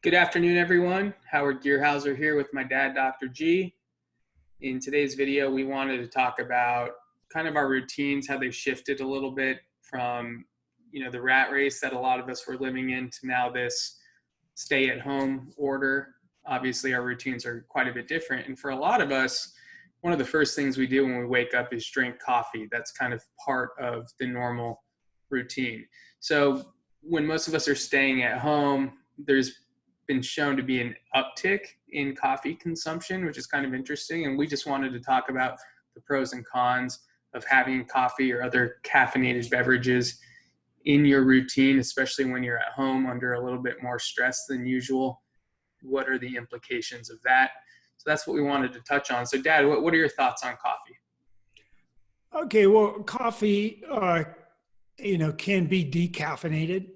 Good afternoon, everyone. Howard Gearhauser here with my dad, Dr. G. In today's video, we wanted to talk about kind of our routines, how they've shifted a little bit from, the rat race that a lot of us were living in to now this stay-at-home order. Obviously, our routines are quite a bit different. And for a lot of us, one of the first things we do when we wake up is drink coffee. That's kind of part of the normal routine. So when most of us are staying at home, there's been shown to be an uptick in coffee consumption, which is kind of interesting. And we just wanted to talk about the pros and cons of having coffee or other caffeinated beverages in your routine, especially when you're at home under a little bit more stress than usual. What are the implications of that? So that's what we wanted to touch on. So Dad, what are your thoughts on coffee? Okay, well, coffee, can be decaffeinated.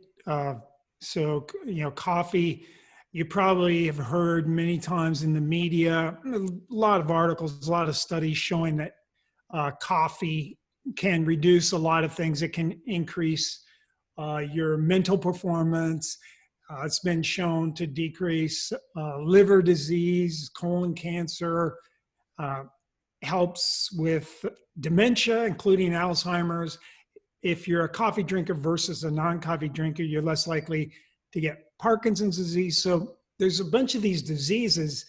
Coffee, you probably have heard many times in the media, a lot of articles, a lot of studies showing that coffee can reduce a lot of things. It can increase your mental performance. It's been shown to decrease liver disease, colon cancer, helps with dementia, including Alzheimer's. If you're a coffee drinker versus a non-coffee drinker, you're less likely to get Parkinson's disease. So there's a bunch of these diseases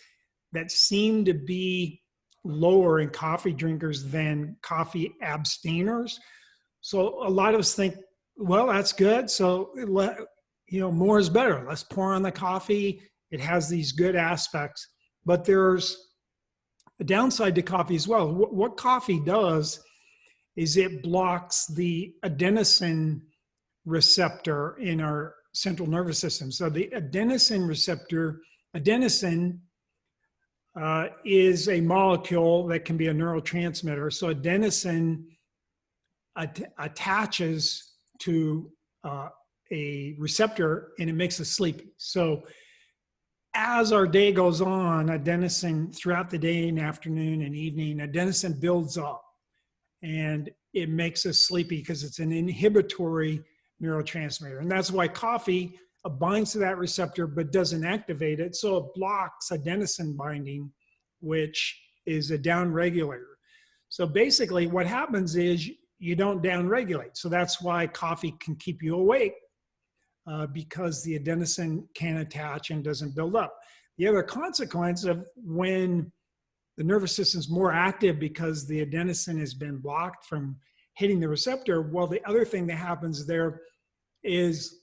that seem to be lower in coffee drinkers than coffee abstainers. So a lot of us think, well, that's good. So, more is better. Let's pour on the coffee. It has these good aspects, but there's a downside to coffee as well. What coffee does is it blocks the adenosine receptor in our central nervous system. So the adenosine receptor, adenosine is a molecule that can be a neurotransmitter. So adenosine attaches to a receptor and it makes us sleepy. So as our day goes on, adenosine throughout the day and afternoon and evening, adenosine builds up and it makes us sleepy because it's an inhibitory neurotransmitter. And that's why coffee binds to that receptor but doesn't activate it. So it blocks adenosine binding, which is a downregulator. So basically what happens is you don't downregulate. So that's why coffee can keep you awake because the adenosine can attach and doesn't build up. The other consequence of when the nervous system is more active because the adenosine has been blocked from hitting the receptor, well, the other thing that happens there is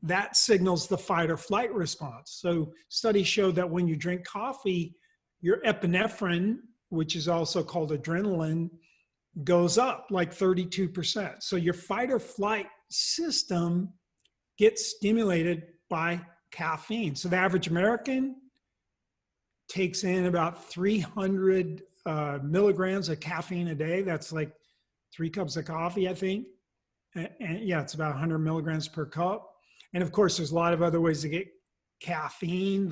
that signals the fight or flight response. So studies show that when you drink coffee, your epinephrine, which is also called adrenaline, goes up like 32%. So your fight or flight system gets stimulated by caffeine. So the average American takes in about 300 milligrams of caffeine a day. That's like 3 cups of coffee, I think. And yeah, it's about 100 milligrams per cup. And of course, there's a lot of other ways to get caffeine,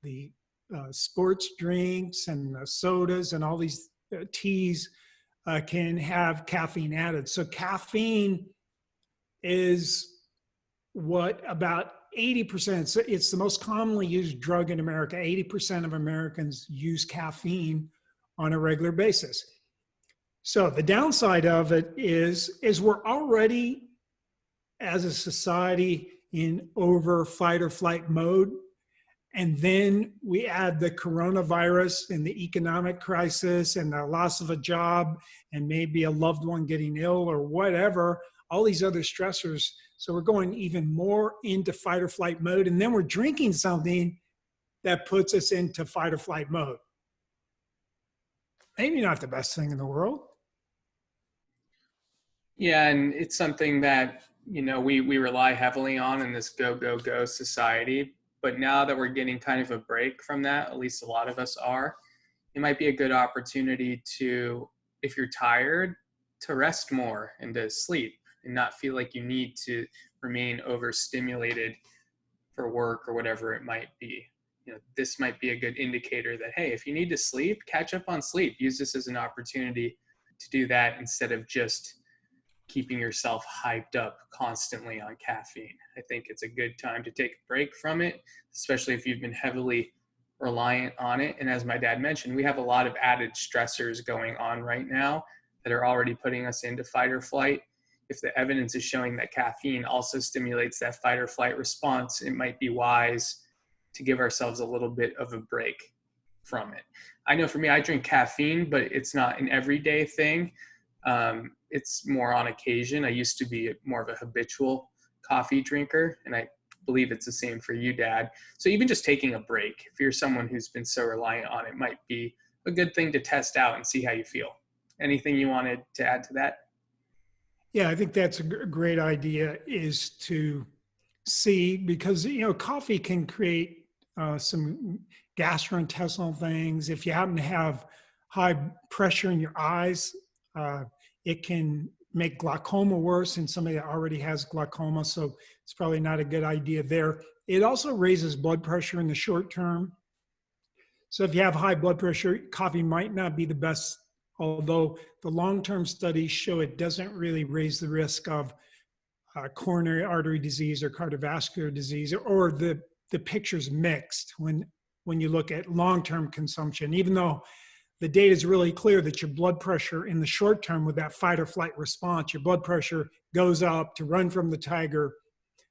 the sports drinks and the sodas and all these teas can have caffeine added. So caffeine is what about 80%, it's the most commonly used drug in America. 80% of Americans use caffeine on a regular basis. So the downside of it is we're already, as a society, in over fight or flight mode. And then we add the coronavirus and the economic crisis and the loss of a job and maybe a loved one getting ill or whatever, all these other stressors. So we're going even more into fight or flight mode. And then we're drinking something that puts us into fight or flight mode. Maybe not the best thing in the world. Yeah, and it's something that, we rely heavily on in this go, go, go society. But now that we're getting kind of a break from that, at least a lot of us are, it might be a good opportunity to, if you're tired, to rest more and to sleep and not feel like you need to remain overstimulated for work or whatever it might be. This might be a good indicator that, hey, if you need to sleep, catch up on sleep. Use this as an opportunity to do that instead of just keeping yourself hyped up constantly on caffeine. I think it's a good time to take a break from it, especially if you've been heavily reliant on it. And as my dad mentioned, we have a lot of added stressors going on right now that are already putting us into fight or flight. If the evidence is showing that caffeine also stimulates that fight or flight response, it might be wise to give ourselves a little bit of a break from it. I know for me, I drink caffeine, but it's not an everyday thing. It's more on occasion. I used to be more of a habitual coffee drinker, and I believe it's the same for you, Dad. So even just taking a break, if you're someone who's been so reliant on it, might be a good thing to test out and see how you feel. Anything you wanted to add to that? Yeah, I think that's a great idea, is to see, because, coffee can create some gastrointestinal things. If you happen to have high pressure in your eyes, it can make glaucoma worse in somebody that already has glaucoma. So it's probably not a good idea there. It also raises blood pressure in the short term. So if you have high blood pressure, coffee might not be the best, although the long-term studies show it doesn't really raise the risk of coronary artery disease or cardiovascular disease, or the picture's mixed when you look at long-term consumption, even though the data is really clear that your blood pressure in the short term with that fight or flight response, your blood pressure goes up to run from the tiger.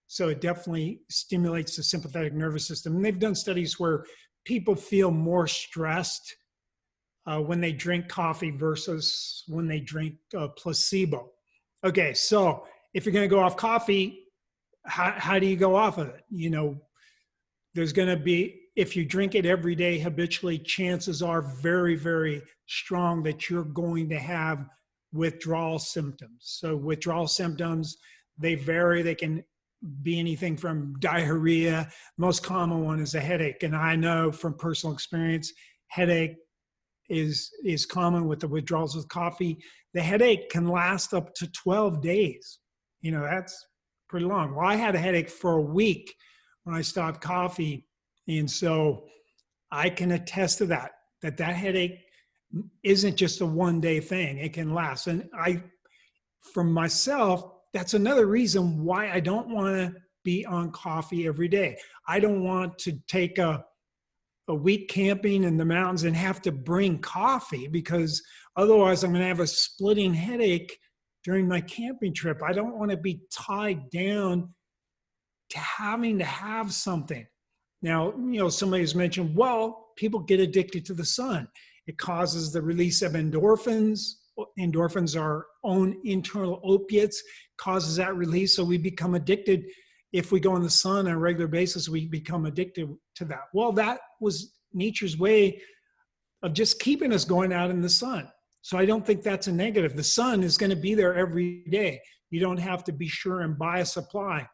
So it definitely stimulates the sympathetic nervous system. And they've done studies where people feel more stressed when they drink coffee versus when they drink placebo. Okay, so if you're going to go off coffee, how do you go off of it? There's going to be, if you drink it every day habitually, chances are very, very strong that you're going to have withdrawal symptoms. So withdrawal symptoms, they vary. They can be anything from diarrhea. Most common one is a headache. And I know from personal experience, headache is common with the withdrawals with coffee. The headache can last up to 12 days. That's pretty long. Well, I had a headache for a week when I stopped coffee. And so I can attest to that headache isn't just a one-day thing. It can last. And for myself, that's another reason why I don't want to be on coffee every day. I don't want to take a week camping in the mountains and have to bring coffee, because otherwise I'm going to have a splitting headache during my camping trip. I don't want to be tied down to having to have something. Now, somebody's mentioned, well, people get addicted to the sun. It causes the release of endorphins. Endorphins are our own internal opiates, causes that release. So we become addicted. If we go in the sun on a regular basis, we become addicted to that. Well, that was nature's way of just keeping us going out in the sun. So I don't think that's a negative. The sun is going to be there every day. You don't have to be sure and buy a supply.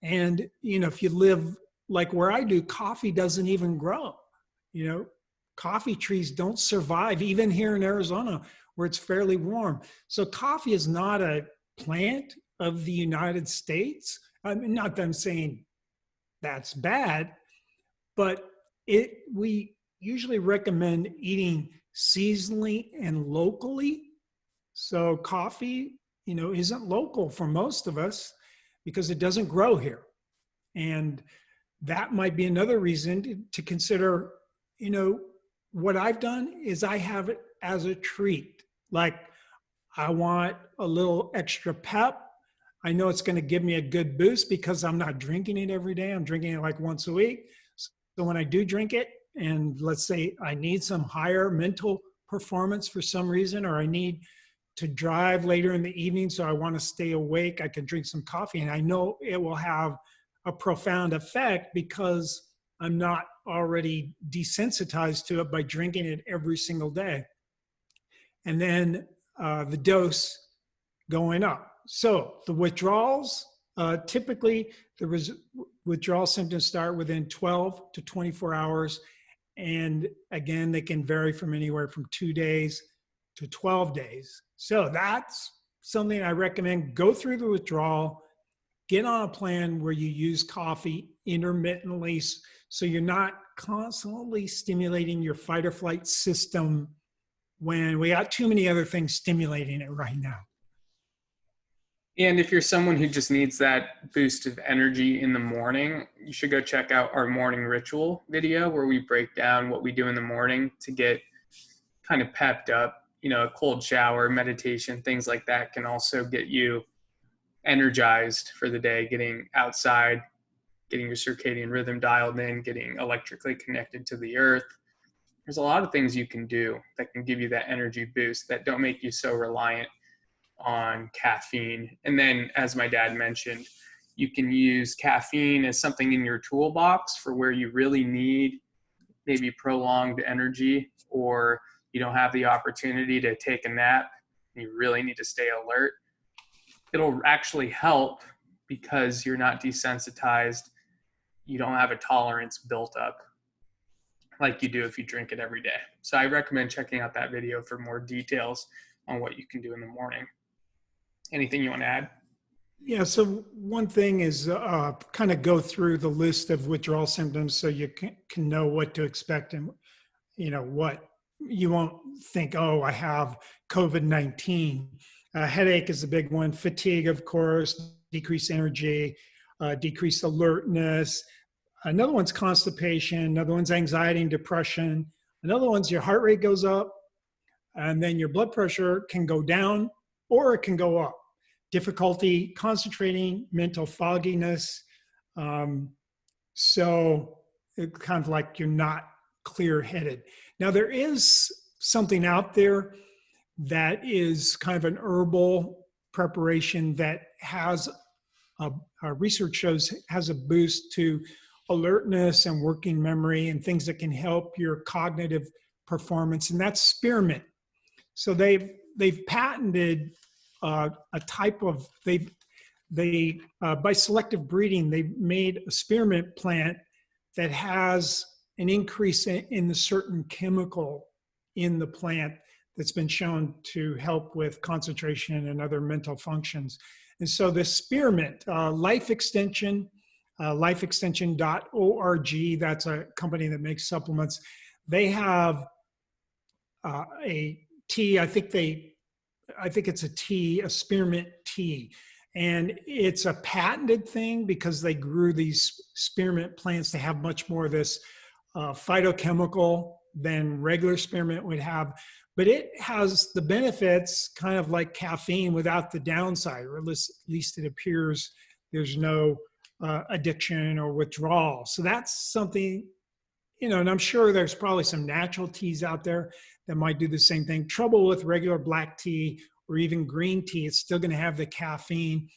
And, if you live like where I do, coffee doesn't even grow. Coffee trees don't survive, even here in Arizona, where it's fairly warm. So coffee is not a plant of the United States. I mean, not that I'm saying that's bad, but we usually recommend eating seasonally and locally. So coffee, isn't local for most of us because it doesn't grow here. And that might be another reason to consider, what I've done is I have it as a treat. Like, I want a little extra pep. I know it's going to give me a good boost because I'm not drinking it every day. I'm drinking it like once a week. So when I do drink it, and let's say I need some higher mental performance for some reason, or I need to drive later in the evening, so I want to stay awake, I can drink some coffee, and I know it will have a profound effect because I'm not already desensitized to it by drinking it every single day. And then the dose going up. So the withdrawals, typically the withdrawal symptoms start within 12 to 24 hours. And again, they can vary from anywhere from 2 days to 12 days. So that's something I recommend. Go through the withdrawal, get on a plan where you use coffee intermittently so you're not constantly stimulating your fight or flight system when we got too many other things stimulating it right now. And if you're someone who just needs that boost of energy in the morning, you should go check out our morning ritual video where we break down what we do in the morning to get kind of pepped up. A cold shower, meditation, things like that can also get you energized for the day, getting outside, getting your circadian rhythm dialed in, getting electrically connected to the earth. There's a lot of things you can do that can give you that energy boost that don't make you so reliant on caffeine. And then, as my dad mentioned, you can use caffeine as something in your toolbox for where you really need maybe prolonged energy, or you don't have the opportunity to take a nap. You really need to stay alert. It'll actually help because you're not desensitized. You don't have a tolerance built up like you do if you drink it every day. So I recommend checking out that video for more details on what you can do in the morning. Anything you want to add? Yeah, so one thing is kind of go through the list of withdrawal symptoms so you can know what to expect, and what you won't think, oh, I have COVID-19. Headache is a big one. Fatigue, of course, decreased energy, decreased alertness. Another one's constipation. Another one's anxiety and depression. Another one's your heart rate goes up, and then your blood pressure can go down or it can go up. Difficulty concentrating, mental fogginess. So it's kind of like you're not clear-headed. Now, there is something out there that is kind of an herbal preparation that has, our research shows, has a boost to alertness and working memory and things that can help your cognitive performance, and that's spearmint. So they've patented a type of, by selective breeding, they made a spearmint plant that has an increase in the certain chemical in the plant that's been shown to help with concentration and other mental functions. And so the spearmint, Life Extension, lifeextension.org, that's a company that makes supplements. They have a tea, I think it's a tea, a spearmint tea. And it's a patented thing because they grew these spearmint plants to have much more of this phytochemical than regular spearmint would have. But it has the benefits kind of like caffeine without the downside, or at least it appears there's no addiction or withdrawal. So that's something, and I'm sure there's probably some natural teas out there that might do the same thing. Trouble with regular black tea or even green tea, it's still going to have the caffeine.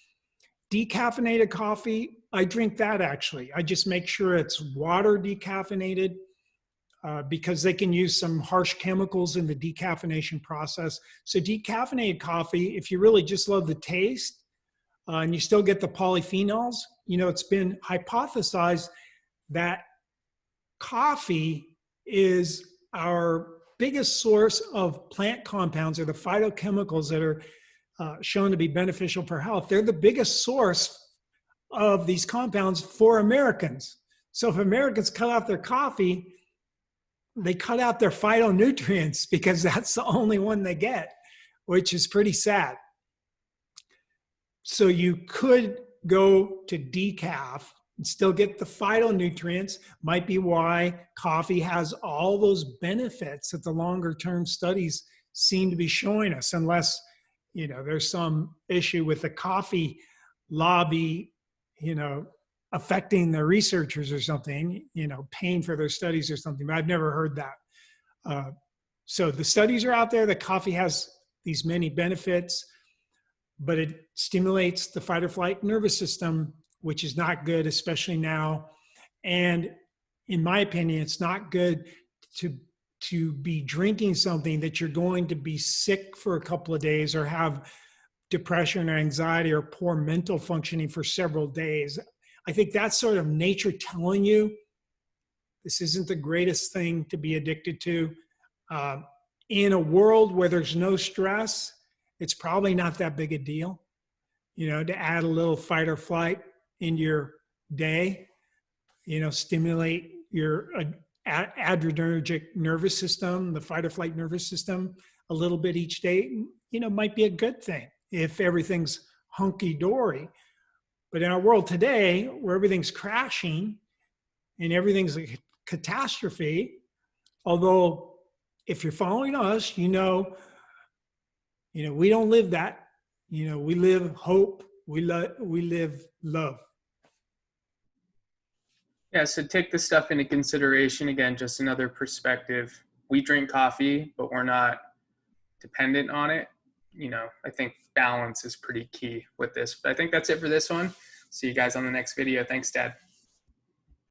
Decaffeinated coffee, I drink that actually. I just make sure it's water decaffeinated because they can use some harsh chemicals in the decaffeination process. So decaffeinated coffee, if you really just love the taste and you still get the polyphenols, it's been hypothesized that coffee is our biggest source of plant compounds, or the phytochemicals that are shown to be beneficial for health. They're the biggest source of these compounds for Americans. So if Americans cut out their coffee, they cut out their phytonutrients because that's the only one they get, which is pretty sad. So you could go to decaf and still get the phytonutrients. Might be why coffee has all those benefits that the longer term studies seem to be showing us, unless there's some issue with the coffee lobby affecting the researchers or something, paying for their studies or something. But I've never heard that. So the studies are out there that coffee has these many benefits, but it stimulates the fight or flight nervous system, which is not good, especially now. And in my opinion, it's not good to be drinking something that you're going to be sick for a couple of days or have depression or anxiety or poor mental functioning for several days. I think that's sort of nature telling you this isn't the greatest thing to be addicted to. In a world where there's no stress, it's probably not that big a deal, to add a little fight or flight in your day, stimulate your adrenergic nervous system, the fight or flight nervous system, a little bit each day, might be a good thing if everything's hunky-dory. But in our world today, where everything's crashing and everything's a catastrophe, although if you're following us, we don't live that. We live hope. We live love. Yeah, so take this stuff into consideration. Again, just another perspective. We drink coffee, but we're not dependent on it. I think balance is pretty key with this. But I think that's it for this one. See you guys on the next video. Thanks, Dad.